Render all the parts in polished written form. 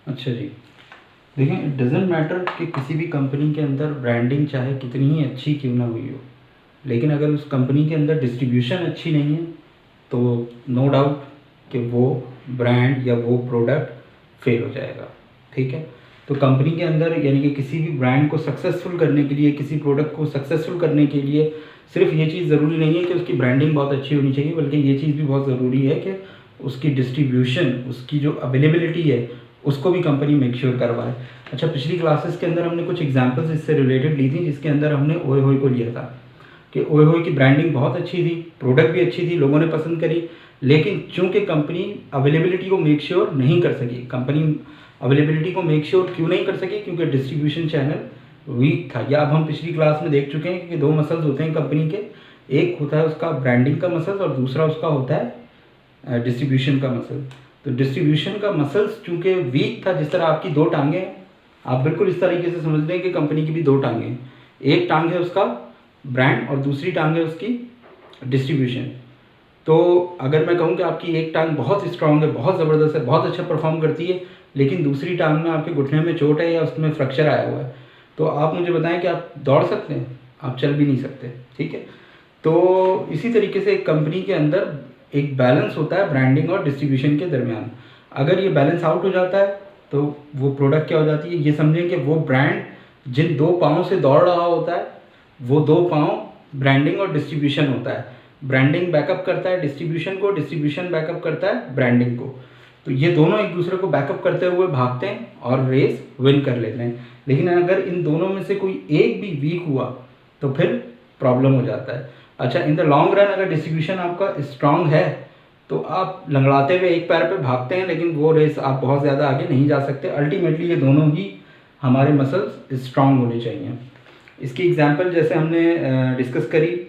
अच्छा जी, देखें, it doesn't matter कि किसी भी कंपनी के अंदर ब्रांडिंग चाहे कितनी ही अच्छी क्यों ना हुई हो, लेकिन अगर उस कंपनी के अंदर डिस्ट्रीब्यूशन अच्छी नहीं है तो नो डाउट कि वो ब्रांड या वो प्रोडक्ट फेल हो जाएगा। ठीक है, तो कंपनी के अंदर यानी कि किसी भी ब्रांड को सक्सेसफुल करने के लिए, किसी प्रोडक्ट को सक्सेसफुल करने के लिए सिर्फ ये चीज़ ज़रूरी नहीं है कि उसकी ब्रांडिंग बहुत अच्छी होनी चाहिए, बल्कि ये चीज़ भी बहुत ज़रूरी है कि उसकी डिस्ट्रीब्यूशन, उसकी जो अवेलेबिलिटी है उसको भी कंपनी मेक श्योर करवाए। अच्छा, पिछली क्लासेस के अंदर हमने कुछ एग्जांपल्स इससे रिलेटेड ली थी, जिसके अंदर हमने ओए होए को लिया था कि ओए होए की ब्रांडिंग बहुत अच्छी थी, प्रोडक्ट भी अच्छी थी, लोगों ने पसंद करी, लेकिन चूंकि कंपनी अवेलेबिलिटी को मेक श्योर नहीं कर सकी। कंपनी अवेलेबिलिटी को मेक श्योर क्यों नहीं कर सकी? क्योंकि डिस्ट्रीब्यूशन चैनल वीक था। या अब हम पिछली क्लास में देख चुके हैं कि दो मसल्स होते हैं कंपनी के, एक होता है उसका ब्रांडिंग का मसल और दूसरा उसका होता है डिस्ट्रीब्यूशन का मसल। तो डिस्ट्रीब्यूशन का मसल्स चूंकि वीक था, जिस तरह आपकी दो टांगें हैं, आप बिल्कुल इस तरीके से समझ लें कि कंपनी की भी दो टांगें हैं, एक टांग है उसका ब्रांड और दूसरी टांग है उसकी डिस्ट्रीब्यूशन। तो अगर मैं कहूँ कि आपकी एक टांग बहुत स्ट्रांग है, बहुत ज़बरदस्त है, बहुत अच्छा परफॉर्म करती है, लेकिन दूसरी टांग में आपके घुटने में चोट है या उसमें फ्रैक्चर आया हुआ है, तो आप मुझे बताएं कि आप दौड़ सकते हैं? आप चल भी नहीं सकते। ठीक है, तो इसी तरीके से एक कंपनी के अंदर एक बैलेंस होता है ब्रांडिंग और डिस्ट्रीब्यूशन के दरमियान। अगर ये बैलेंस आउट हो जाता है तो वो प्रोडक्ट क्या हो जाती है, ये समझें कि वो ब्रांड जिन दो पाँव से दौड़ रहा होता है, वो दो पाँव ब्रांडिंग और डिस्ट्रीब्यूशन होता है। ब्रांडिंग बैकअप करता है डिस्ट्रीब्यूशन को, डिस्ट्रीब्यूशन बैकअप करता है ब्रांडिंग को। तो ये दोनों एक दूसरे को बैकअप करते हुए भागते हैं और रेस विन कर लेते हैं। लेकिन अगर इन दोनों में से कोई एक भी वीक हुआ तो फिर प्रॉब्लम हो जाता है। अच्छा, इन द लॉन्ग रन अगर डिस्ट्रीब्यूशन आपका स्ट्रांग है तो आप लंगड़ाते हुए एक पैर पे भागते हैं, लेकिन वो रेस आप बहुत ज़्यादा आगे नहीं जा सकते। अल्टीमेटली ये दोनों ही हमारे मसल्स स्ट्रांग होने चाहिए। इसकी एग्जांपल जैसे हमने डिस्कस करी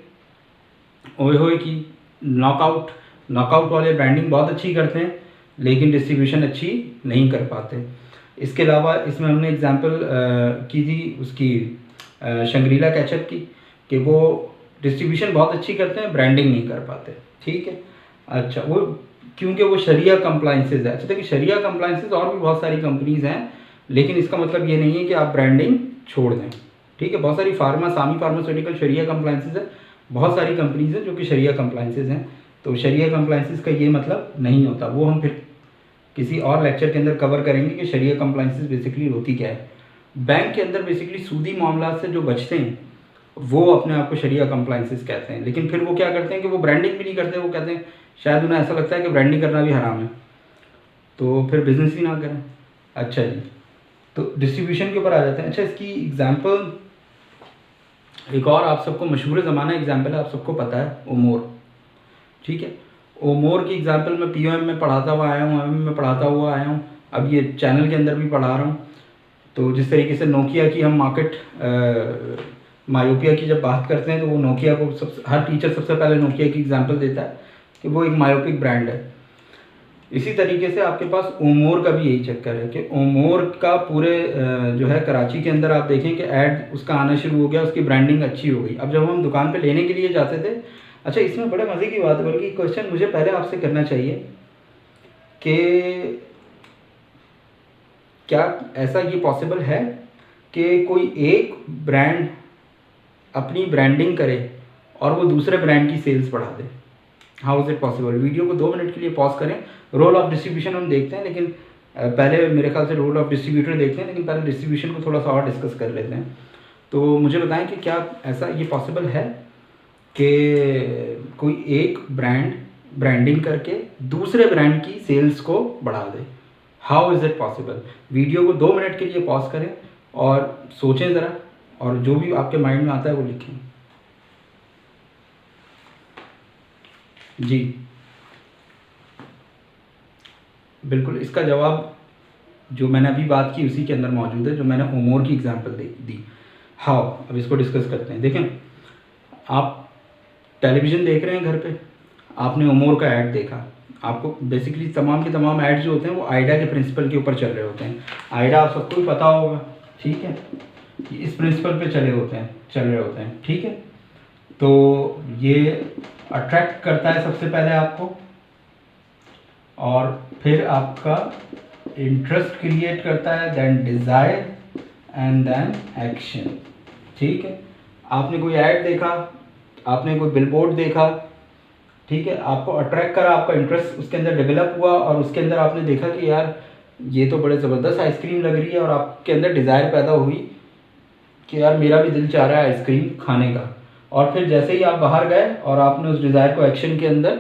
ओए होए की, नॉकआउट वाले ब्रांडिंग बहुत अच्छी करते हैं लेकिन डिस्ट्रीब्यूशन अच्छी नहीं कर पाते। इसके अलावा इसमें हमने एग्जांपल की थी उसकी शंग्रीला केचप की, कि वो डिस्ट्रीब्यूशन बहुत अच्छी करते हैं, ब्रांडिंग नहीं कर पाते। ठीक है, अच्छा, वो क्योंकि वो शरिया कंप्लाइंसेज है। अच्छा, देखिए, शरिया कंप्लाइंसेज और भी बहुत सारी कंपनीज हैं, लेकिन इसका मतलब ये नहीं है कि आप ब्रांडिंग छोड़ दें। ठीक है, बहुत सारी सामी फार्मास्यूटिकल शरिया कंप्लाइंसेज है, बहुत सारी कंपनीज हैं जो कि शरिया कंप्लाइंसेज हैं। तो शरिया कंप्लाइंसेज का ये मतलब नहीं होता, वो हम फिर किसी और लेक्चर के अंदर कवर करेंगे कि शरिया कंप्लाइंसेज बेसिकली होती क्या है। बैंक के अंदर बेसिकली सूदी मामला से जो बचते हैं वो अपने आप को शरिया कंप्लाइंसेस कहते हैं, लेकिन फिर वो क्या करते हैं कि वो ब्रांडिंग भी नहीं करते। वो कहते हैं, शायद उन्हें ऐसा लगता है कि ब्रांडिंग करना भी हराम है, तो फिर बिजनेस ही ना करें। अच्छा जी, तो डिस्ट्रीब्यूशन के ऊपर आ जाते हैं। अच्छा, इसकी एग्जांपल एक और आप सबको मशहूर ज़माना एग्जांपल है, आप सबको पता है, ओमोर। ठीक है, ओमोर की एग्जांपल मैं पीओएम में पढ़ाता हुआ आया हूँ, एमएम में पढ़ाता हुआ आया हूँ, अब ये चैनल के अंदर भी पढ़ा रहा हूँ। तो जिस तरीके से नोकिया की हम मायोपिया की जब बात करते हैं तो वो नोकिया को हर टीचर सबसे पहले नोकिया की एग्जांपल देता है कि वो एक मायोपिक ब्रांड है। इसी तरीके से आपके पास ओमोर का भी यही चक्कर है कि ओमोर का पूरे जो है कराची के अंदर आप देखें कि ऐड उसका आना शुरू हो गया, उसकी ब्रांडिंग अच्छी हो गई। अब जब हम दुकान पे लेने के लिए जाते थे, अच्छा, इसमें बड़े मज़े की बात है, बल्कि क्वेश्चन मुझे पहले आपसे करना चाहिए कि क्या ऐसा ये पॉसिबल है कि कोई एक ब्रांड अपनी ब्रांडिंग करे और वो दूसरे ब्रांड की सेल्स बढ़ा दे? How is it possible? Video को 2 मिनट के लिए पॉज करें। रोल ऑफ डिस्ट्रीब्यूशन हम देखते हैं, लेकिन पहले मेरे ख्याल से रोल ऑफ डिस्ट्रीब्यूटर देखते हैं, लेकिन पहले डिस्ट्रीब्यूशन को थोड़ा सा और डिस्कस कर लेते हैं। तो मुझे बताएं कि क्या ऐसा ये पॉसिबल है कि कोई एक ब्रांड ब्रांडिंग करके दूसरे ब्रांड की सेल्स को बढ़ा दे? How is it possible? Video को 2 मिनट के लिए पॉज करें और सोचें ज़रा, और जो भी आपके माइंड में आता है वो लिखें। जी बिल्कुल, इसका जवाब जो मैंने अभी बात की उसी के अंदर मौजूद है, जो मैंने ओमोर की एग्जांपल दी। हाउ, अब इसको डिस्कस करते हैं। देखें, आप टेलीविज़न देख रहे हैं घर पे, आपने ओमोर का ऐड देखा। आपको बेसिकली तमाम के तमाम ऐड जो होते हैं वो आइडा के प्रिंसिपल के ऊपर चल रहे होते हैं। आइडा आप सबको भी पता होगा, ठीक है, इस प्रिंसिपल पे चल रहे होते हैं। ठीक है, तो ये अट्रैक्ट करता है सबसे पहले आपको, और फिर आपका इंटरेस्ट क्रिएट करता है, then desire and then action. ठीक है, आपने कोई ऐड देखा, आपने कोई बिलबोर्ड देखा, ठीक है, आपको अट्रैक्ट करा, आपका इंटरेस्ट उसके अंदर डेवलप हुआ और उसके अंदर आपने देखा कि यार ये तो बड़े ज़बरदस्त आइसक्रीम लग रही है, और आपके अंदर डिज़ायर पैदा हुई कि यार मेरा भी दिल चाह रहा है आइसक्रीम खाने का। और फिर जैसे ही आप बाहर गए और आपने उस डिज़ायर को एक्शन के अंदर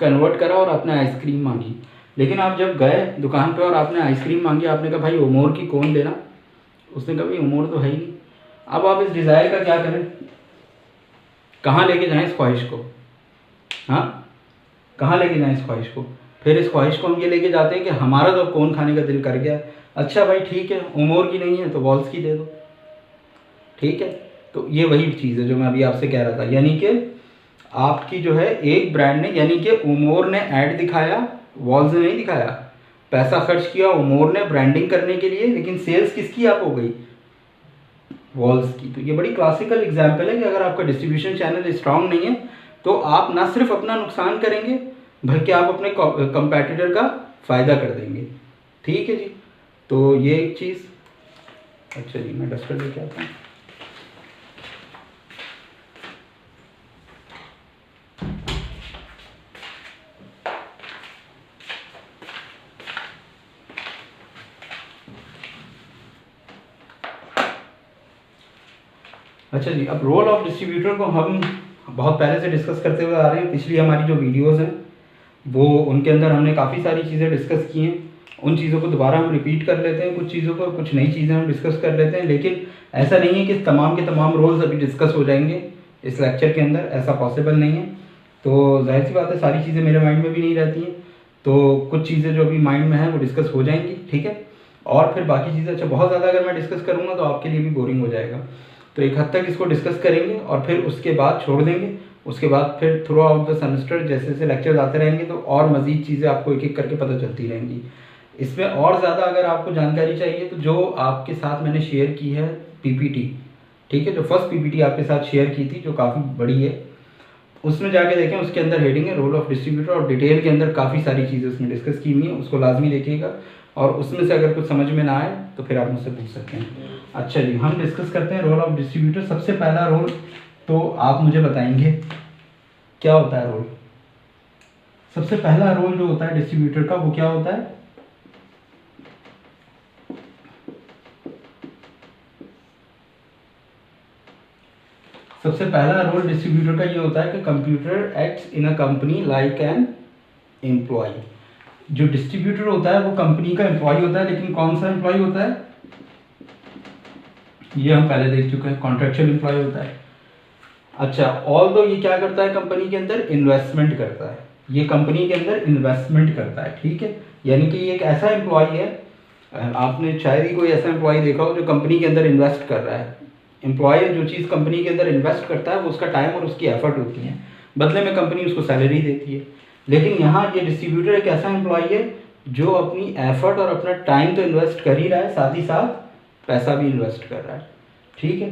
कन्वर्ट करा और आपने आइसक्रीम मांगी। लेकिन आप जब गए दुकान पे और आपने आइसक्रीम मांगी, आपने कहा भाई ओमोर की कौन लेना, उसने कहा भाई ओमोर तो है ही नहीं। अब आप इस डिज़ायर का क्या करें, कहाँ लेके जाएं इस ख्वाहिश को? हाँ, कहाँ लेके जाएं इस ख्वाहिश को? फिर इस ख्वाहिश को हम ये लेके जाते हैं कि हमारा तो कौन खाने का दिल कर गया, अच्छा भाई ठीक है ओमोर की नहीं है तो वॉल्स की दे दो। ठीक है, तो ये वही चीज़ है जो मैं अभी आपसे कह रहा था, यानी कि आपकी जो है एक ब्रांड ने, यानी कि ओमोर ने ऐड दिखाया, वॉल्स ने नहीं दिखाया, पैसा खर्च किया ओमोर ने ब्रांडिंग करने के लिए, लेकिन सेल्स किसकी आप हो गई? वॉल्स की। तो ये बड़ी क्लासिकल एग्जांपल है कि अगर आपका डिस्ट्रीब्यूशन चैनल स्ट्रांग नहीं है तो आप ना सिर्फ अपना नुकसान करेंगे बल्कि आप अपने कंपैटिटर का फ़ायदा कर देंगे। ठीक है जी, तो ये एक चीज़। अच्छा जी, मैं डस्टर लेके आता हूँ। अच्छा जी, अब रोल ऑफ डिस्ट्रीब्यूटर को हम बहुत पहले से डिस्कस करते हुए आ रहे हैं। पिछली हमारी जो वीडियोस हैं वो उनके अंदर हमने काफ़ी सारी चीज़ें डिस्कस की हैं, उन चीज़ों को दोबारा हम रिपीट कर लेते हैं, कुछ चीज़ों को, कुछ नई चीज़ें हम डिस्कस कर लेते हैं। लेकिन ऐसा नहीं है कि तमाम के तमाम रोल्स अभी डिस्कस हो जाएंगे इस लेक्चर के अंदर, ऐसा पॉसिबल नहीं है। तो जाहिर सी बात है सारी चीज़ें मेरे माइंड में भी नहीं रहती हैं, तो कुछ चीज़ें जो अभी माइंड में हैं वो डिस्कस हो जाएंगी। ठीक है, और फिर बाकी चीज़ें, अच्छा बहुत ज़्यादा अगर मैं डिस्कस करूँगा तो आपके लिए भी बोरिंग हो जाएगा, तो एक हद तक इसको डिस्कस करेंगे और फिर उसके बाद छोड़ देंगे। उसके बाद फिर थ्रू आउट द सेमेस्टर जैसे जैसे लेक्चर्स आते रहेंगे तो और मज़ीद चीज़ें आपको एक एक करके पता चलती रहेंगी। इसमें और ज़्यादा अगर आपको जानकारी चाहिए तो जो आपके साथ मैंने शेयर की है पीपीटी, ठीक है, जो फर्स्ट पीपीटी आपके साथ शेयर की थी जो काफ़ी बड़ी है, उसमें जाके देखें, उसके अंदर हेडिंग है रोल ऑफ डिस्ट्रीब्यूटर और डिटेल के अंदर काफ़ी सारी चीज़ें उसमें डिस्कस की हुई हैं, उसको लाजमी देखिएगा और उसमें से अगर कुछ समझ में ना आए तो फिर आप मुझसे पूछ सकते हैं। अच्छा जी, हम डिस्कस करते हैं रोल ऑफ डिस्ट्रीब्यूटर। सबसे पहला रोल तो आप मुझे बताएंगे क्या होता है रोल? सबसे पहला रोल जो होता है डिस्ट्रीब्यूटर का वो क्या होता है? सबसे पहला रोल डिस्ट्रीब्यूटर का ये होता है कि computer acts in a company like an employee. जो डिस्ट्रीब्यूटर होता है वो कंपनी का एम्प्लॉय होता है, लेकिन कौन सा एम्प्लॉय होता है ये हम पहले देख चुके हैं, कॉन्ट्रेक्चुअल एम्प्लॉय होता है। अच्छा, ऑल्दो ये क्या करता है कंपनी के अंदर? इन्वेस्टमेंट करता है, ये कंपनी के अंदर इन्वेस्टमेंट करता है। ठीक है, यानी कि ये एक ऐसा एम्प्लॉय है, आपने शायद ही कोई ऐसा एम्प्लॉय देखा हो जो कंपनी के अंदर इन्वेस्ट कर रहा है। एम्प्लॉय जो चीज़ कंपनी के अंदर इन्वेस्ट करता है वो उसका टाइम और उसकी एफर्ट होती है, बदले में कंपनी उसको सैलरी देती है। लेकिन यहाँ ये डिस्ट्रीब्यूटर एक ऐसा एम्प्लॉय है जो अपनी एफर्ट और अपना टाइम तो इन्वेस्ट कर ही रहा है, साथ ही साथ पैसा भी इन्वेस्ट कर रहा है। ठीक है,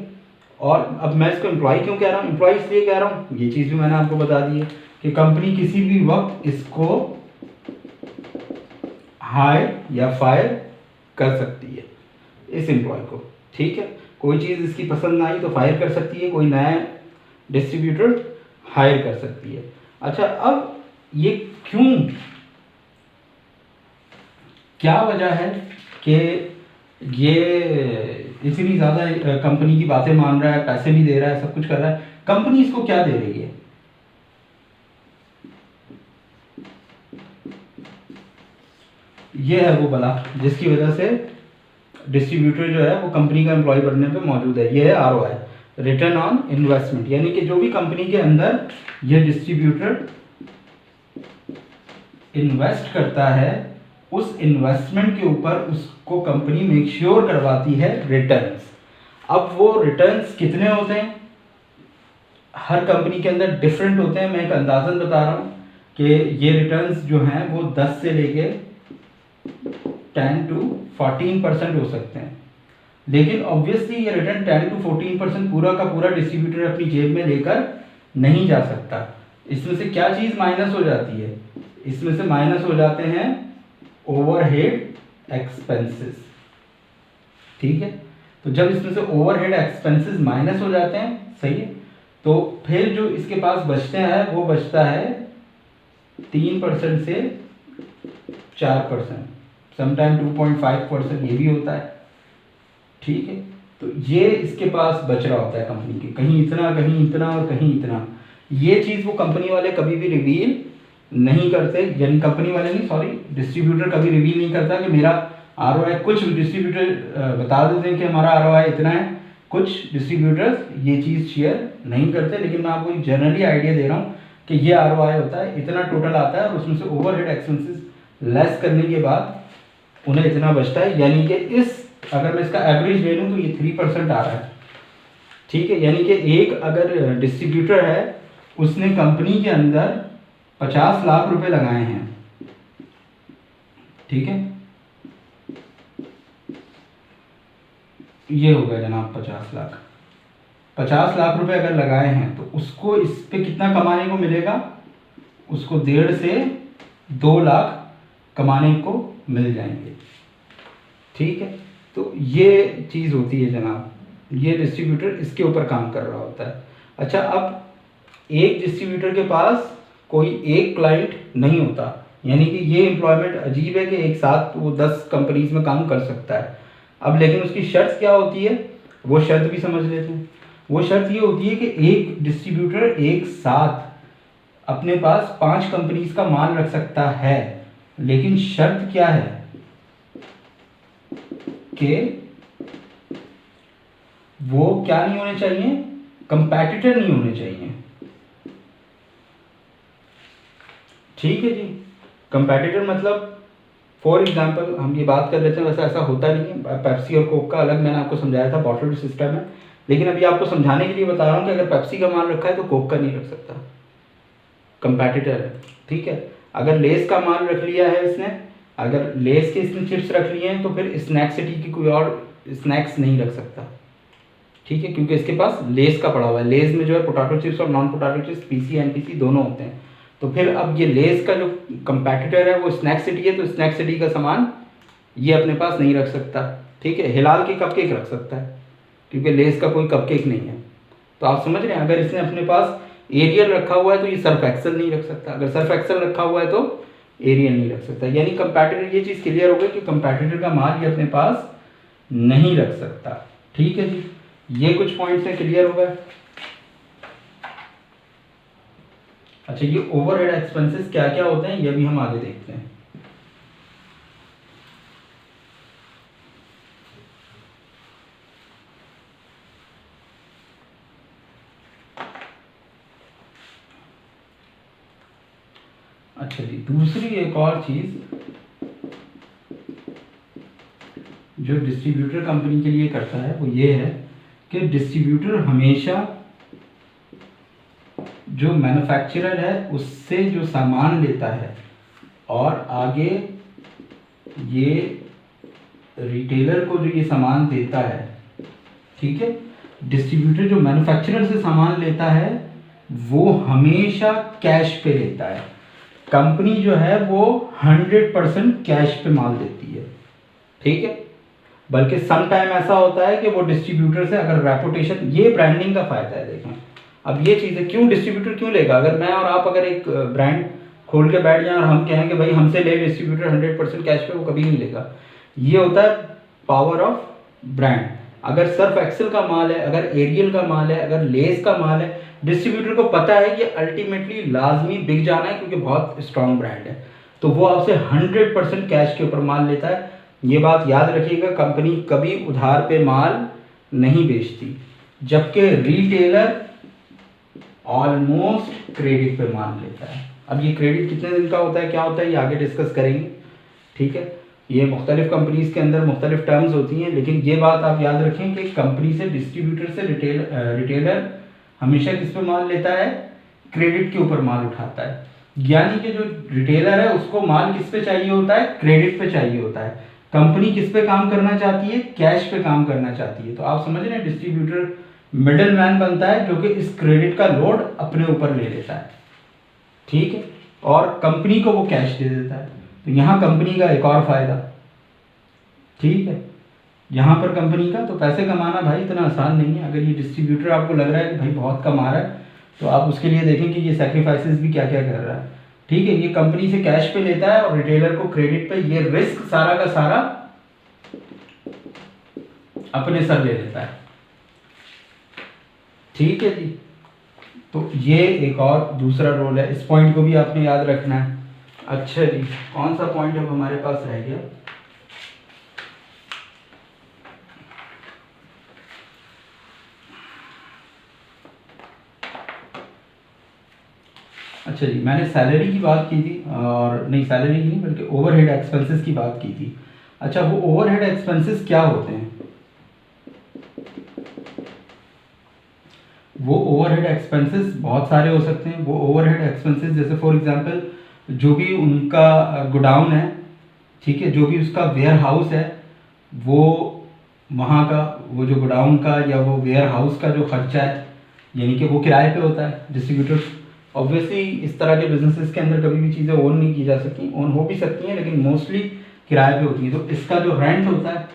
और अब मैं इसको एम्प्लॉय क्यों कह रहा हूँ? एम्प्लॉय इसलिए कह रहा हूँ, ये चीज़ भी मैंने आपको बता दी है कि कंपनी किसी भी वक्त इसको हायर या फायर कर सकती है इस एम्प्लॉय को। ठीक है, कोई चीज़ इसकी पसंद ना आई तो फायर कर सकती है, कोई नया डिस्ट्रीब्यूटर हायर कर सकती है। अच्छा, अब ये क्यों, क्या वजह है कि ये इतनी ज़्यादा कंपनी की बातें मान रहा है, पैसे भी दे रहा है, सब कुछ कर रहा है? कंपनी इसको क्या दे रही है? ये है वो बला जिसकी वजह से डिस्ट्रीब्यूटर जो है वो कंपनी का एम्प्लॉय बनने पे मौजूद है। ये है ROI, रिटर्न ऑन इन्वेस्टमेंट, यानी कि जो भी कंपनी के अंदर ये डिस्ट्रीब्यूटर इन्वेस्ट करता है उस इन्वेस्टमेंट के ऊपर उसको कंपनी मेक श्योर करवाती है रिटर्न्स। अब वो रिटर्न्स कितने होते हैं हर कंपनी के अंदर डिफरेंट होते हैं। मैं एक अंदाज़न बता रहा हूँ कि ये रिटर्न्स जो हैं वो 10 से लेके 10 to 14% हो सकते हैं, लेकिन ऑब्वियसली ये रिटर्न 10 to 14% पूरा का पूरा डिस्ट्रीब्यूटर अपनी जेब में लेकर नहीं जा सकता। इसमें से क्या चीज़ माइनस हो जाती है? इसमें से माइनस हो जाते हैं ओवरहेड एक्सपेंसेस। ठीक है, तो जब इसमें से ओवरहेड एक्सपेंसेस माइनस हो जाते हैं, सही है, तो फिर जो इसके पास बचते हैं वो बचता है 3% से 4%, समटाइम 2.5% ये भी होता है। ठीक है, तो ये इसके पास बच रहा होता है कंपनी के, कहीं इतना कहीं इतना और कहीं इतना। ये चीज़ वो कंपनी वाले कभी भी रिवील नहीं करते, यानी कंपनी वाले नहीं, सॉरी, डिस्ट्रीब्यूटर कभी रिवील नहीं करता कि मेरा ROI, कुछ डिस्ट्रीब्यूटर बता देते हैं कि हमारा ROI इतना है, कुछ डिस्ट्रीब्यूटर्स ये चीज़ शेयर नहीं करते, लेकिन मैं आपको एक जनरली आइडिया दे रहा हूँ कि ये ROI होता है, इतना टोटल आता है और उसमें से ओवरहेड एक्सपेंसेस लेस करने के बाद उन्हें इतना बचता है। यानी कि इस, अगर मैं इसका एवरेज ले लूँ तो ये 3% आ रहा है। ठीक है, यानी कि एक अगर डिस्ट्रीब्यूटर है, उसने कंपनी के अंदर 50 लाख रुपए लगाए हैं, ठीक है, ये हो गया जनाब 50 लाख रुपए अगर लगाए हैं, तो उसको इस पे कितना कमाने को मिलेगा, उसको 1.5 से 2 लाख कमाने को मिल जाएंगे। ठीक है, तो ये चीज़ होती है जनाब, ये डिस्ट्रीब्यूटर इसके ऊपर काम कर रहा होता है। अच्छा, अब एक डिस्ट्रीब्यूटर के पास कोई एक क्लाइंट नहीं होता, यानी कि ये एम्प्लॉयमेंट अजीब है कि एक साथ वो 10 कंपनीज में काम कर सकता है। अब लेकिन उसकी शर्त क्या होती है, वो शर्त भी समझ लेते हैं। वो शर्त ये होती है कि एक डिस्ट्रीब्यूटर एक साथ अपने पास 5 कंपनीज का माल रख सकता है, लेकिन शर्त क्या है कि वो क्या नहीं होने चाहिए, कंपैटिटर नहीं होने चाहिए। ठीक है जी, कंपैटिटर मतलब फॉर एग्जांपल हम ये बात कर लेते हैं, वैसे ऐसा होता नहीं है, पेप्सी और कोक का अलग मैंने आपको समझाया था, बॉटल्ड सिस्टम है, लेकिन अभी आपको समझाने के लिए बता रहा हूँ कि अगर पेप्सी का माल रखा है तो कोक का नहीं रख सकता, कंपैटिटर है। ठीक है, अगर लेस का माल रख लिया है इसने, अगर लेस के इसने चिप्स रख लिए हैं, तो फिर स्नैक सिटी की कोई और स्नैक्स नहीं रख सकता। ठीक है, क्योंकि इसके पास लेस का पड़ा हुआ है, लेस में जो है पोटैटो चिप्स और non potato chips, PC NPC दोनों होते हैं। तो फिर अब ये लेस का जो कंपैटिटर है वो स्नैक सिटी है, तो स्नैक सिटी का सामान ये अपने पास नहीं रख सकता। ठीक है, हिलाल की कपकेक रख सकता है, क्योंकि लेस का कोई कपकेक नहीं है। तो आप समझ रहे हैं, अगर इसने अपने पास एरियल रखा हुआ है तो ये सर्फ एक्सेल नहीं रख सकता, अगर सर्फ एक्सेल रखा हुआ है तो एरियल नहीं रख सकता। यानी कंपैटिटर, ये चीज़ क्लियर हो गई कि कंपैटिटर का माल ये अपने पास नहीं रख सकता। ठीक है जी, ये कुछ पॉइंट्स हैं, क्लियर हो गए। अच्छा, ये ओवरहेड एक्सपेंसेस क्या क्या होते हैं ये भी हम आगे देखते हैं। अच्छा जी, दूसरी एक और चीज जो डिस्ट्रीब्यूटर कंपनी के लिए करता है वो ये है कि डिस्ट्रीब्यूटर हमेशा जो मैन्युफैक्चरर है उससे जो सामान लेता है और आगे ये रिटेलर को जो ये सामान देता है, ठीक है, डिस्ट्रीब्यूटर जो मैन्युफैक्चरर से सामान लेता है वो हमेशा कैश पे लेता है। कंपनी जो है वो 100% कैश पे माल देती है। ठीक है, बल्कि सम टाइम ऐसा होता है कि वो डिस्ट्रीब्यूटर से अगर रेपुटेशन, ये ब्रांडिंग का फायदा है। देखें, अब ये चीज़ है, क्यों डिस्ट्रीब्यूटर क्यों लेगा, अगर मैं और आप अगर एक ब्रांड खोल के बैठ जाए और हम कहें कि भाई हमसे ले डिस्ट्रीब्यूटर 100% कैश पे, वो कभी नहीं लेगा। ये होता है पावर ऑफ ब्रांड। अगर सर्फ एक्सेल का माल है, अगर एरियल का माल है, अगर लेस का माल है, डिस्ट्रीब्यूटर को पता है कि अल्टीमेटली लाजमी बिक जाना है क्योंकि बहुत स्ट्रॉन्ग ब्रांड है, तो वो आपसे 100% कैश के ऊपर माल लेता है। ये बात याद रखिएगा, कंपनी कभी उधार पे माल नहीं बेचती, जबकि रिटेलर ऑलमोस्ट क्रेडिट पे माल लेता है। अब ये क्रेडिट कितने दिन का होता है, क्या होता है, ये आगे डिस्कस करेंगे। ठीक है, ये मुख्तलिफ कंपनीज के अंदर मुख्तलिफ टर्म्स होती हैं, लेकिन ये बात आप याद रखें कि कंपनी से, डिस्ट्रीब्यूटर से रिटेलर हमेशा किस पे माल लेता है, क्रेडिट के ऊपर माल उठाता है। यानी कि जो रिटेलर है उसको माल किस पे चाहिए होता है, क्रेडिट पे चाहिए होता है। कंपनी किस पे काम करना चाहती है, कैश पे काम करना चाहती है। तो आप समझ रहे हैं, डिस्ट्रीब्यूटर मिडल मैन बनता है जो कि इस क्रेडिट का लोड अपने ऊपर ले लेता है। ठीक है, और कंपनी को वो कैश दे देता है। तो यहाँ कंपनी का एक और फायदा, ठीक है। यहाँ पर कंपनी का तो पैसे कमाना भाई इतना आसान नहीं है। अगर ये डिस्ट्रीब्यूटर आपको लग रहा है कि भाई बहुत कमा रहा है, तो आप उसके लिए देखें कि ये सेक्रीफाइसेस भी क्या क्या कर रहा है। ठीक है, ये कंपनी से कैश पे लेता है और रिटेलर को क्रेडिट पे, ये रिस्क सारा का सारा अपने सर ले लेता है। ठीक है जी, तो ये एक और दूसरा रोल है, इस पॉइंट को भी आपने याद रखना है। अच्छा जी, कौन सा पॉइंट अब हमारे पास रह गया? अच्छा जी, मैंने सैलरी की बात की थी, और नहीं सैलरी की नहीं बल्कि ओवरहेड एक्सपेंसेस की बात की थी। अच्छा, वो ओवरहेड एक्सपेंसेस क्या होते हैं? वो ओवरहेड एक्सपेंसेस बहुत सारे हो सकते हैं। वो ओवरहेड एक्सपेंसेस जैसे फॉर एग्जांपल जो भी उनका गोडाउन है, ठीक है, जो भी उसका वेयर हाउस है, वो वहाँ का वो जो गोडाउन का या वो वेयर हाउस का जो खर्चा है, यानी कि वो किराए पे होता है। डिस्ट्रीब्यूटर्स ऑब्वियसली इस तरह के बिजनेसेस के अंदर कभी भी चीज़ें ओन नहीं की जा सकती, ओन हो भी सकती हैं लेकिन मोस्टली किराए पे होती हैं। तो इसका जो रेंट होता है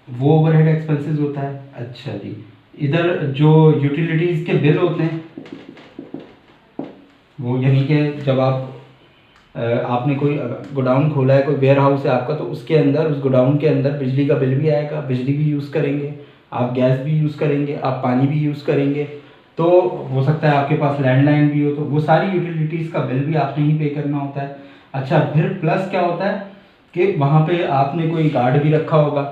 वो ओवरहेड एक्सपेंसेस होता है। अच्छा जी, इधर जो यूटिलिटीज़ के बिल होते हैं, वो यानी कि जब आपने कोई गोडाउन खोला है, कोई वेयर हाउस है आपका, तो उसके अंदर उस गोडाउन के अंदर बिजली का बिल भी आएगा। बिजली भी यूज़ करेंगे आप, गैस भी यूज़ करेंगे आप, पानी भी यूज़ करेंगे, तो हो सकता है आपके पास लैंडलाइन भी हो, तो वो सारी यूटिलिटीज़ का बिल भी आपने ही पे करना होता है। अच्छा, फिर प्लस क्या होता है कि वहाँ पे आपने कोई गार्ड भी रखा होगा,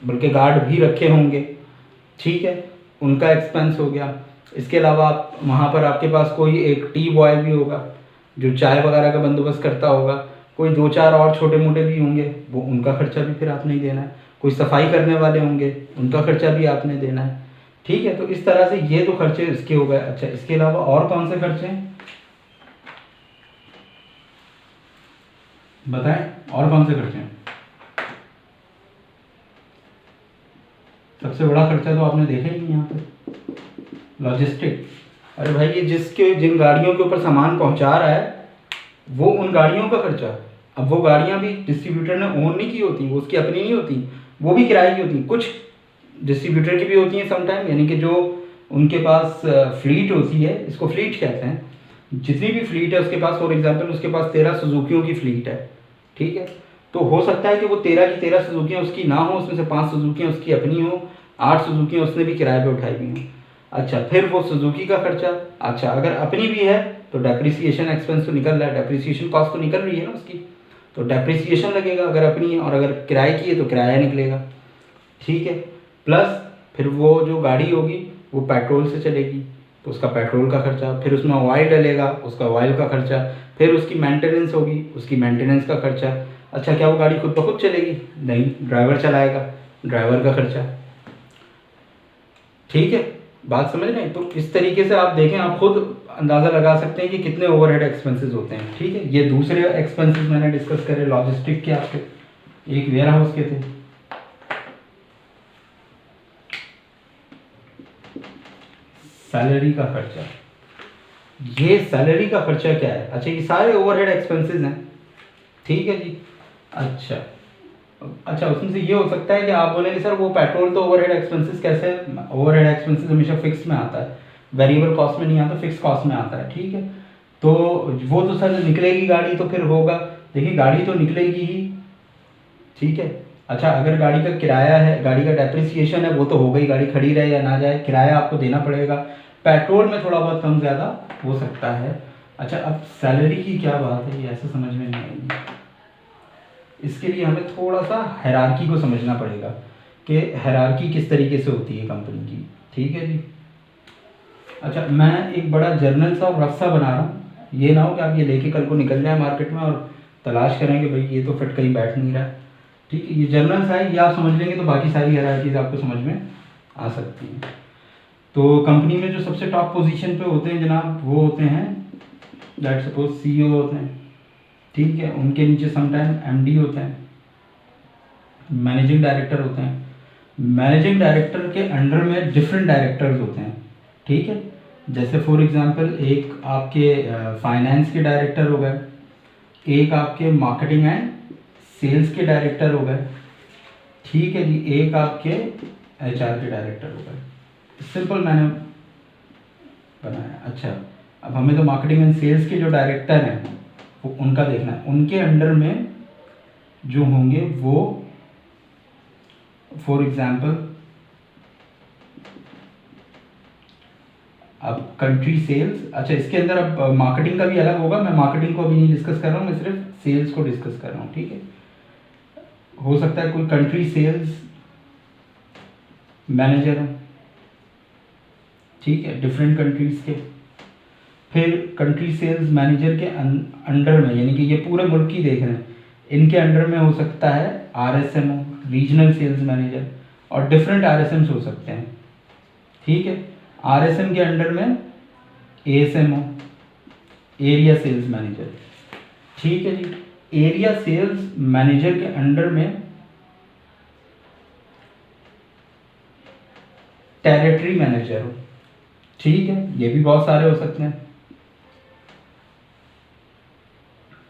बल्कि गार्ड भी रखे होंगे, ठीक है, उनका एक्सपेंस हो गया। इसके अलावा आप वहाँ पर आपके पास कोई एक टी बॉय भी होगा जो चाय वगैरह का बंदोबस्त करता होगा, कोई दो चार और छोटे मोटे भी होंगे, वो उनका खर्चा भी फिर आपने ही देना है। कोई सफाई करने वाले होंगे, उनका खर्चा भी आपने देना है। ठीक है, तो इस तरह से ये तो खर्चे इसके हो गए। अच्छा, इसके अलावा और कौन से खर्चे हैं बताएं, और कौन से खर्चे हैं? सबसे बड़ा खर्चा तो आपने देखा ही नहीं यहाँ पे, लॉजिस्टिक। अरे भाई, ये जिन गाड़ियों के ऊपर सामान पहुँचा रहा है वो उन गाड़ियों का खर्चा। अब वो गाड़ियाँ भी डिस्ट्रीब्यूटर ने ओन नहीं की होती, वो उसकी अपनी नहीं होती, वो भी किराए की होती। कुछ डिस्ट्रीब्यूटर की भी होती हैं समटाइम, यानी कि जो उनके पास फ्लीट होती है, इसको फ्लीट कहते हैं। जितनी भी फ्लीट है उसके पास, फॉर एग्जांपल उसके पास 13 सुजुकियों की फ्लीट है, ठीक है, तो हो सकता है कि वो 13 की 13 सुजुकियाँ उसकी ना हो, उसमें से 5 सुजुकियाँ उसकी अपनी हो, 8 सुजुकियाँ उसने भी किराए पे उठाई हुई हों। अच्छा, फिर वो सुजुकी का खर्चा। अच्छा, अगर अपनी भी है तो डेप्रिसिएशन एक्सपेंस तो निकल रहा है, डेप्रिसिएशन कॉस्ट तो निकल रही है ना उसकी, तो डेप्रिसिएशन लगेगा अगर अपनी है, और अगर किराए की है तो किराया निकलेगा। ठीक है, प्लस फिर वो जो गाड़ी होगी वो पेट्रोल से चलेगी, तो उसका पेट्रोल का खर्चा, फिर उसमें ऑयल डलेगा, उसका ऑयल का खर्चा, फिर उसकी मेंटेनेंस होगी, उसकी मेंटेनेंस का खर्चा। अच्छा, क्या वो गाड़ी खुद ब खुद चलेगी? नहीं, ड्राइवर चलाएगा, ड्राइवर का खर्चा। ठीक है, बात समझ रहे हैं? तो इस तरीके से आप देखें, आप खुद अंदाज़ा लगा सकते हैं कि कितने ओवरहेड एक्सपेंसेस होते हैं। ठीक है, ये दूसरे एक्सपेंसेस मैंने डिस्कस करे लॉजिस्टिक के, आपके एक वेयर हाउस के थे। सैलरी का खर्चा, ये सैलरी का खर्चा क्या है? अच्छा, ये सारे ओवरहेड एक्सपेंसेस हैं, ठीक है जी। अच्छा, उसमें से ये हो सकता है कि आप बोलेंगे सर वो पेट्रोल तो ओवरहेड एक्सपेंसेस कैसे? ओवरहेड एक्सपेंसेस हमेशा फिक्स में आता है, वेरिएबल कॉस्ट में नहीं आता, फिक्स कॉस्ट में आता है। ठीक है, तो वो तो सर निकलेगी गाड़ी तो फिर होगा, देखिए गाड़ी तो निकलेगी ही, ठीक है। अच्छा, अगर गाड़ी का किराया है, गाड़ी का डेप्रिसिएशन है, वो तो हो गई, गाड़ी खड़ी रहे या ना जाए किराया आपको देना पड़ेगा। पेट्रोल में थोड़ा बहुत कम ज़्यादा हो सकता है। अच्छा, अब सैलरी की क्या बात है, ये ऐसे समझ में नहीं आएगी। इसके लिए हमें थोड़ा सा हायरार्की को समझना पड़ेगा कि हायरार्की किस तरीके से होती है कंपनी की। ठीक है जी। अच्छा, मैं एक बड़ा जर्नल सा और रफ सा बना रहा हूँ, ये ना हो कि आप ये लेके कल को निकल जाए मार्केट में और तलाश करेंगे भाई ये तो फिट कहीं बैठ नहीं रहा। ठीक है, ये जर्नल्स है, ये आप समझ लेंगे तो बाकी सारी हायरार्कीज़ आपको समझ में आ सकती हैं। तो कंपनी में जो सबसे टॉप पोजीशन पे होते हैं जनाब, वो होते हैं लेट्स सपोज CEO होते हैं, ठीक है, उनके नीचे समटाइम MD होते हैं, मैनेजिंग डायरेक्टर होते हैं। मैनेजिंग डायरेक्टर के अंडर में डिफरेंट डायरेक्टर्स होते हैं, ठीक है। जैसे फॉर एग्जांपल एक आपके फाइनेंस के डायरेक्टर हो गए, एक आपके मार्केटिंग एंड सेल्स के डायरेक्टर हो गए, ठीक है जी, एक आपके HR के डायरेक्टर हो गए, सिंपल मैंने बनाया। अच्छा, अब हमें तो मार्केटिंग एंड सेल्स के जो डायरेक्टर हैं वो उनका देखना है, उनके अंडर में जो होंगे वो फॉर एग्जाम्पल अब कंट्री सेल्स। अच्छा, इसके अंदर अब मार्केटिंग का भी अलग होगा, मैं मार्केटिंग को अभी नहीं डिस्कस कर रहा हूँ, मैं सिर्फ सेल्स को डिस्कस कर रहा हूँ। ठीक है, हो सकता है कोई कंट्री सेल्स मैनेजर हो, ठीक है, डिफरेंट कंट्रीज के। फिर कंट्री सेल्स मैनेजर के अंडर में, यानी कि ये पूरे मुल्क की देख रहे हैं, इनके अंडर में हो सकता है RSM, रीजनल सेल्स मैनेजर, और डिफरेंट RSMs हो सकते हैं। ठीक है, RSM के अंडर में ASM, एरिया सेल्स मैनेजर। ठीक है जी, एरिया सेल्स मैनेजर के अंडर में टेरिटरी मैनेजर हो। ठीक है, ये भी बहुत सारे हो सकते हैं।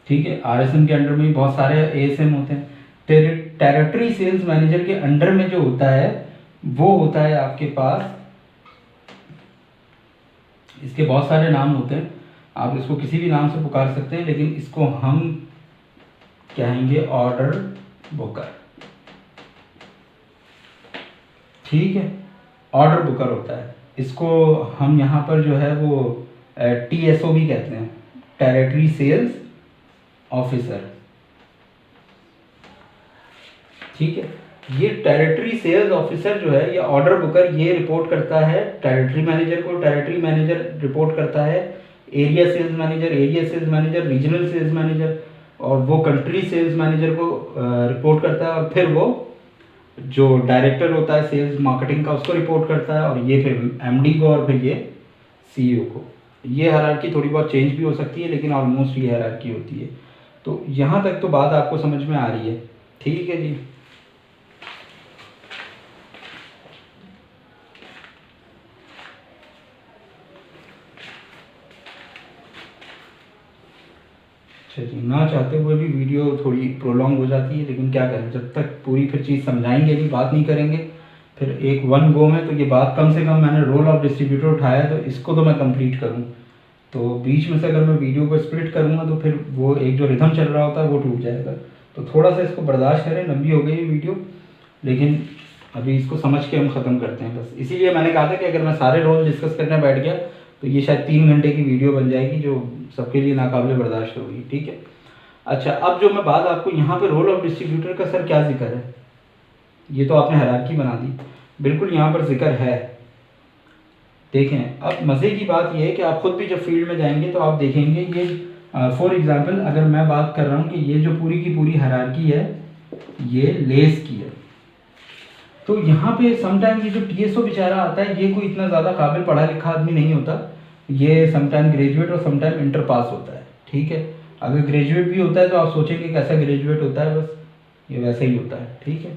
ठीक है, RSM के अंडर में भी बहुत सारे ASM होते हैं। टेरिटरी सेल्स मैनेजर के अंडर में जो होता है वो होता है आपके पास, इसके बहुत सारे नाम होते हैं, आप इसको किसी भी नाम से पुकार सकते हैं, लेकिन इसको हम कहेंगे ऑर्डर बुकर। ठीक है, ऑर्डर बुकर होता है, इसको हम यहाँ पर जो है वो TSO भी कहते हैं, टेरिटरी सेल्स ऑफिसर। ठीक है, ये टेरिटरी सेल्स ऑफिसर जो है, ये ऑर्डर बुकर, ये रिपोर्ट करता है टेरिटरी मैनेजर को, टेरिटरी मैनेजर रिपोर्ट करता है area sales manager, area sales manager regional sales manager, और वो कंट्री सेल्स मैनेजर को रिपोर्ट करता है, और फिर वो जो डायरेक्टर होता है सेल्स मार्केटिंग का उसको रिपोर्ट करता है, और ये फिर MD को, और फिर ये CEO को। ये हायरार्की थोड़ी बहुत चेंज भी हो सकती है, लेकिन ऑलमोस्ट ये हायरार्की होती है। तो यहाँ तक तो बात आपको समझ में आ रही है। ठीक है जी, अच्छा जी, ना चाहते हुए भी वीडियो थोड़ी प्रोलॉन्ग हो जाती है, लेकिन क्या करें, जब तक पूरी फिर चीज़ समझाएंगे नहीं, बात नहीं करेंगे, फिर एक वन गो में तो ये बात, कम से कम मैंने रोल ऑफ डिस्ट्रीब्यूटर उठाया तो इसको तो मैं कंप्लीट करूँ। तो बीच में से अगर मैं वीडियो को स्प्लिट करूँगा तो फिर वो एक जो रिदम चल रहा होता है वो टूट जाएगा। तो थोड़ा सा इसको बर्दाश्त करें, लंबी हो गई ये वीडियो, लेकिन अभी इसको समझ के हम ख़त्म करते हैं बस। इसीलिए मैंने कहा था कि अगर मैं सारे रोल डिस्कस करने बैठ गया तो ये शायद 3 घंटे की वीडियो बन जाएगी, जो सबके लिए नाकाबिले बर्दाश्त होगी। ठीक है, अच्छा, अब जो मैं बात आपको यहाँ पे रोल ऑफ डिस्ट्रीब्यूटर का सर क्या जिक्र है, ये तो आपने हायरार्की बना दी, बिल्कुल यहाँ पर जिक्र है। देखें, अब मज़े की बात यह है कि आप खुद भी जब फील्ड में जाएंगे तो आप देखेंगे ये फॉर एग्जांपल अगर मैं बात कर रहा हूँ कि ये जो पूरी की पूरी हायरार्की है ये लेस की है, तो यहाँ पे समटाइम ये जो TSO बेचारा आता है ये कोई इतना ज़्यादा काबिल पढ़ा लिखा आदमी नहीं होता, ये समटाइम ग्रेजुएट और समटाइम इंटर पास होता है। ठीक है, अगर ग्रेजुएट भी होता है तो आप सोचेंगे कैसा ग्रेजुएट होता है, बस ये वैसा ही होता है। ठीक है,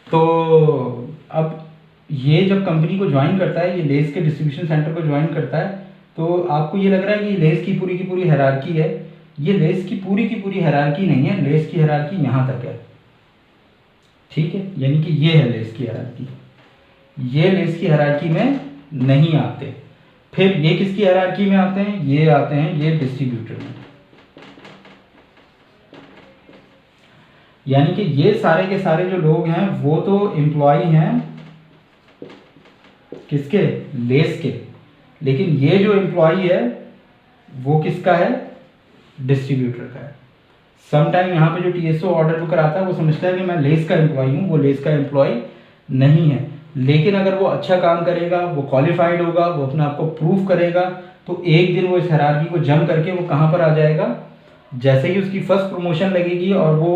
तो अब ये जब कंपनी को ज्वाइन करता है, ये लेस के डिस्ट्रीब्यूशन सेंटर को ज्वाइन करता है, तो आपको ये लग रहा है कि लेस की पूरी हायरार्की है, ये लेस की पूरी हायरार्की नहीं है, लेस की हायरार्की यहाँ तक है। ठीक है, यानी कि ये है लेस की हायरार्की, ये लेस की हायरार्की में नहीं आते। फिर ये किसकी हायरार्की में आते हैं, ये आते हैं ये डिस्ट्रीब्यूटर में, यानी कि ये सारे के सारे जो लोग हैं वो तो एम्प्लॉय हैं किसके, लेस के, लेकिन ये जो एम्प्लॉय है वो किसका है, डिस्ट्रीब्यूटर का है। समटाइम यहाँ पे जो TSO ऑर्डर बुकर आता है वो समझता है कि मैं लेस का एम्प्लॉय हूँ, वो लेस का एम्प्लॉय नहीं है, लेकिन अगर वो अच्छा काम करेगा, वो क्वालिफाइड होगा, वो अपने आप को प्रूव करेगा, तो एक दिन वो इस हायरार्की को जम करके वो कहाँ पर आ जाएगा, जैसे ही उसकी फर्स्ट प्रमोशन लगेगी और वो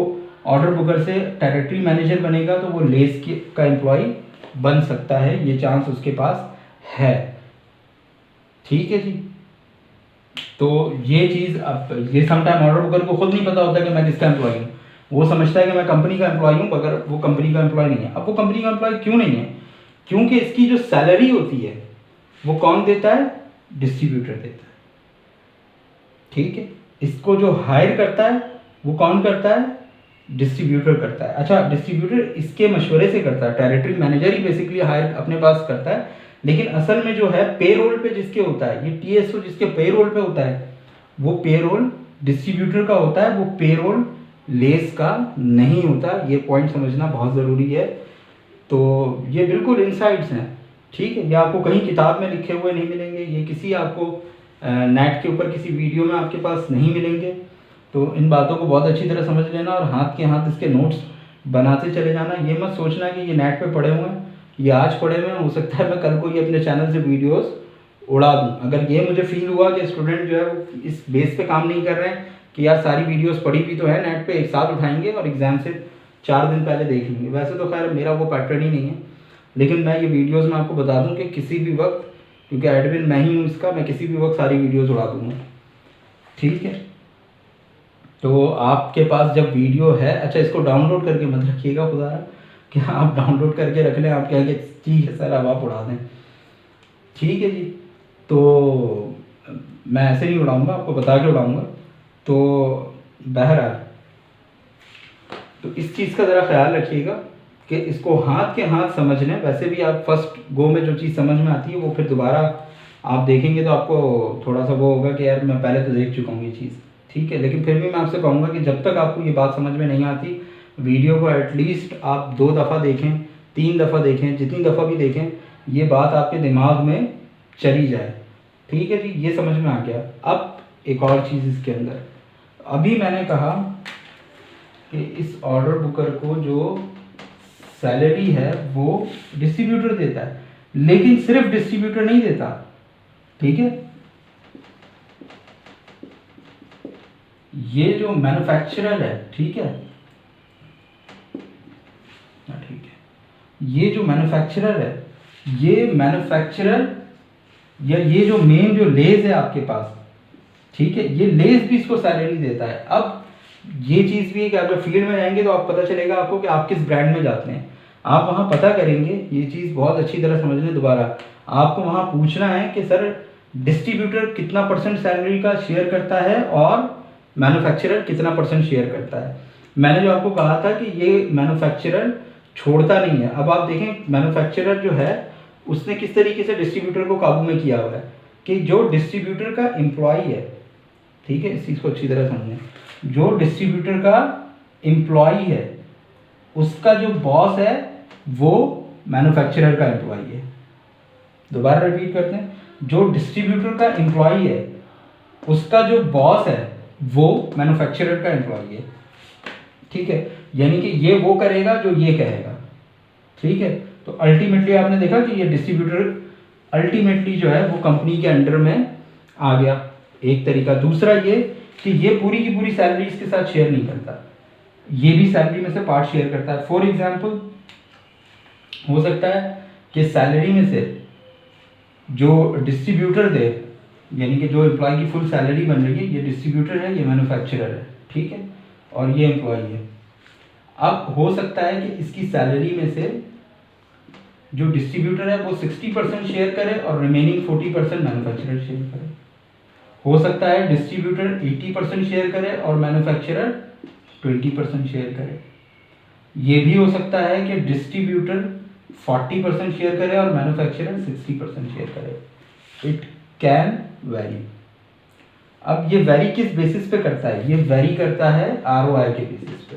ऑर्डर बुकर से टेरिटरी मैनेजर बनेगा तो वो लेस का एम्प्लॉय बन सकता है, ये चांस उसके पास है। ठीक है जी, तो ये चीज़, अब ये समटाइम ऑर्डर बुकर को खुद नहीं पता होता कि मैं किसका एम्प्लॉय हूँ, वो समझता है कि मैं कंपनी का एम्प्लॉय हूँ, मगर वो कंपनी का एम्प्लॉय नहीं है। अब वो कंपनी का एम्प्लॉय क्यों नहीं है, क्योंकि इसकी जो सैलरी होती है वो कौन देता है, डिस्ट्रीब्यूटर देता है। ठीक है, इसको जो हायर करता है वो कौन करता है, डिस्ट्रीब्यूटर करता है। अच्छा, डिस्ट्रीब्यूटर इसके मशवरे से करता है, टेरिटरी मैनेजर ही बेसिकली हायर अपने पास करता है, लेकिन असल में जो है पेरोल पे जिसके होता है, ये टीएसओ जिसके पेरोल पे होता है, वो पेरोल डिस्ट्रीब्यूटर का होता है, वो पेरोल लेस का नहीं होता। ये पॉइंट समझना बहुत ज़रूरी है। तो ये बिल्कुल इनसाइट्स हैं, ठीक है। ये आपको कहीं किताब में लिखे हुए नहीं मिलेंगे, ये किसी आपको नेट के ऊपर किसी वीडियो में आपके पास नहीं मिलेंगे। तो इन बातों को बहुत अच्छी तरह समझ लेना और हाथ के हाथ इसके नोट्स बनाते चले जाना। ये मत सोचना कि ये नेट पे पड़े हुए हैं, ये आज पड़े हुए हैं, हो सकता है मैं कल को ये अपने चैनल से वीडियोस उड़ा दूँ। अगर ये मुझे फील हुआ कि स्टूडेंट जो है वो इस बेस पे काम नहीं कर रहे हैं कि यार सारी वीडियोस पड़ी भी तो है नेट पे, एक साथ उठाएंगे और एग्ज़ाम से 4 दिन पहले देख लेंगे। वैसे तो खैर मेरा वो पैटर्न ही नहीं है, लेकिन मैं ये वीडियोस में आपको बता दूं कि किसी भी वक्त, क्योंकि एडमिन मैं ही हूँ इसका, मैं किसी भी वक्त सारी वीडियोस उड़ा दूंगा, ठीक है। तो आपके पास जब वीडियो है, अच्छा इसको डाउनलोड करके मत रखिएगा खुदा कि आप डाउनलोड करके रख लें, आप कहेंगे ठीक है सर अब आप उड़ा दें, ठीक है जी। तो मैं ऐसे नहीं उड़ाऊँगा, आपको बता के उड़ाऊँगा। तो बहरहाल तो इस चीज़ का ज़रा ख्याल रखिएगा कि इसको हाथ के हाथ समझ लें। वैसे भी आप फर्स्ट गो में जो चीज़ समझ में आती है वो फिर दोबारा आप देखेंगे तो आपको थोड़ा सा वो होगा कि यार मैं पहले तो देख चुका हूँ ये चीज़, ठीक है। लेकिन फिर भी मैं आपसे कहूँगा कि जब तक आपको ये बात समझ में नहीं आती, वीडियो को एटलीस्ट आप 2 दफ़ा देखें, 3 दफ़ा देखें, जितनी दफ़ा भी देखें, ये बात आपके दिमाग में चली जाए, ठीक है जी। ये समझ में आ गया। अब एक और चीज़ इसके अंदर, अभी मैंने कहा कि इस ऑर्डर बुकर को जो सैलरी है वो डिस्ट्रीब्यूटर देता है, लेकिन सिर्फ डिस्ट्रीब्यूटर नहीं देता, ठीक है। ये जो मैन्युफैक्चरर है, ठीक है, ठीक है, ये जो मैन्युफैक्चरर है, ये मैन्युफैक्चरर या ये जो मेन जो लेज है आपके पास, ठीक है, ये लेज भी इसको सैलरी देता है। अब ये चीज़ भी है कि अगर फील्ड में जाएंगे तो आप पता चलेगा आपको कि आप किस ब्रांड में जाते हैं, आप वहाँ पता करेंगे। ये चीज़ बहुत अच्छी तरह समझ लें। दोबारा आपको वहाँ पूछना है कि सर डिस्ट्रीब्यूटर कितना % सैलरी का शेयर करता है और मैन्युफैक्चरर कितना % शेयर करता है। मैंने जो आपको कहा था कि ये मैन्युफैक्चरर छोड़ता नहीं है। अब आप देखें मैन्युफैक्चरर जो है उसने किस तरीके से डिस्ट्रीब्यूटर को काबू में किया हुआ है कि जो डिस्ट्रीब्यूटर का एम्प्लॉय है, ठीक है, इस चीज़ को अच्छी तरह समझें, जो डिस्ट्रीब्यूटर का एम्प्लॉय है उसका जो बॉस है वो मैन्युफैक्चरर का एम्प्लॉय है। दोबारा रिपीट करते हैं, जो डिस्ट्रीब्यूटर का एम्प्लॉय है उसका जो बॉस है वो मैन्युफैक्चरर का एम्प्लॉय है, ठीक है। यानी कि ये वो करेगा जो ये कहेगा, ठीक है। तो अल्टीमेटली आपने देखा कि ये डिस्ट्रीब्यूटर अल्टीमेटली जो है वो कंपनी के अंडर में आ गया, एक तरीका। दूसरा ये कि ये पूरी की पूरी सैलरी इसके साथ शेयर नहीं करता, ये भी सैलरी में से पार्ट शेयर करता है। फॉर एग्जांपल हो सकता है कि सैलरी में से जो डिस्ट्रीब्यूटर दे, यानी कि जो एम्प्लॉय की फुल सैलरी बन रही है, ये डिस्ट्रीब्यूटर है, ये मैन्युफैक्चरर है, ठीक है, और ये एम्प्लॉय है। अब हो सकता है कि इसकी सैलरी में से जो डिस्ट्रीब्यूटर है वो 60% शेयर करे और रिमेनिंग 40% मैन्युफैक्चरर शेयर करे। हो सकता है डिस्ट्रीब्यूटर 80% शेयर करे और मैन्युफैक्चरर 20% शेयर करे। ये भी हो सकता है कि डिस्ट्रीब्यूटर 40% शेयर करे और मैन्युफैक्चरर 60% शेयर करे। It can very. अब ये वेरी किस बेसिस पे करता है? ये वेरी करता है आरओआई के बेसिस पे,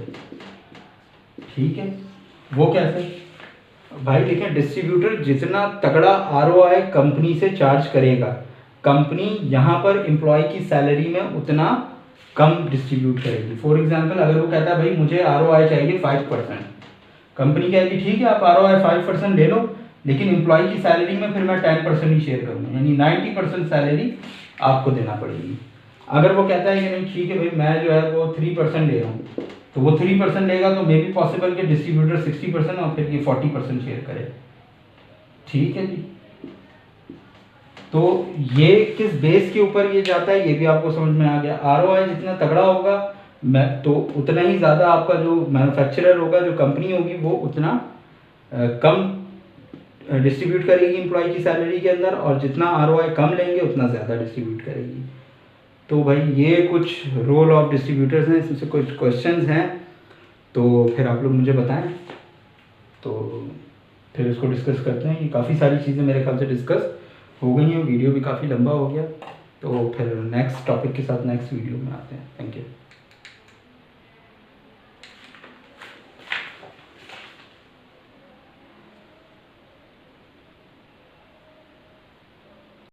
ठीक है। वो कैसे? भाई देखिए, डिस्ट्रीब्यूटर जितना तगड़ा आरओआई कंपनी से चार्ज करेगा, कंपनी यहाँ पर एम्प्लॉय की सैलरी में उतना कम डिस्ट्रीब्यूट करेगी। फॉर एग्जांपल अगर वो कहता है भाई मुझे आरओआई चाहिए 5%, कंपनी कहेगी ठीक है आप आरओआई 5% ले लो, लेकिन एम्प्लॉय की सैलरी में फिर मैं 10% ही शेयर करूँगा, यानी 90% सैलरी आपको देना पड़ेगी। अगर वो कहता है कि नहीं ठीक है भाई मैं जो है वो 3% ले रहा हूँ, तो वो 3% लेगा तो मे बी पॉसिबल कि डिस्ट्रीब्यूटर 60% और फिर ये 40% शेयर करे, ठीक है जी। तो ये किस बेस के ऊपर ये जाता है ये भी आपको समझ में आ गया। आरओआई जितना तगड़ा होगा मैं तो उतना ही ज़्यादा आपका जो मैन्युफैक्चरर होगा, जो कंपनी होगी, वो उतना कम डिस्ट्रीब्यूट करेगी एम्प्लॉय की सैलरी के अंदर, और जितना आरओआई कम लेंगे उतना ज़्यादा डिस्ट्रीब्यूट करेगी। तो भाई ये कुछ रोल ऑफ डिस्ट्रीब्यूटर्स हैं, इसमें से कुछ क्वेश्चंस हैं तो फिर आप लोग मुझे बताएं, तो फिर इसको डिस्कस करते हैं। ये काफ़ी सारी चीज़ें मेरे ख्याल से डिस्कस हो गई हैं, वीडियो भी काफ़ी लंबा हो गया। तो फिर नेक्स्ट टॉपिक के साथ नेक्स्ट वीडियो में आते हैं। Thank you.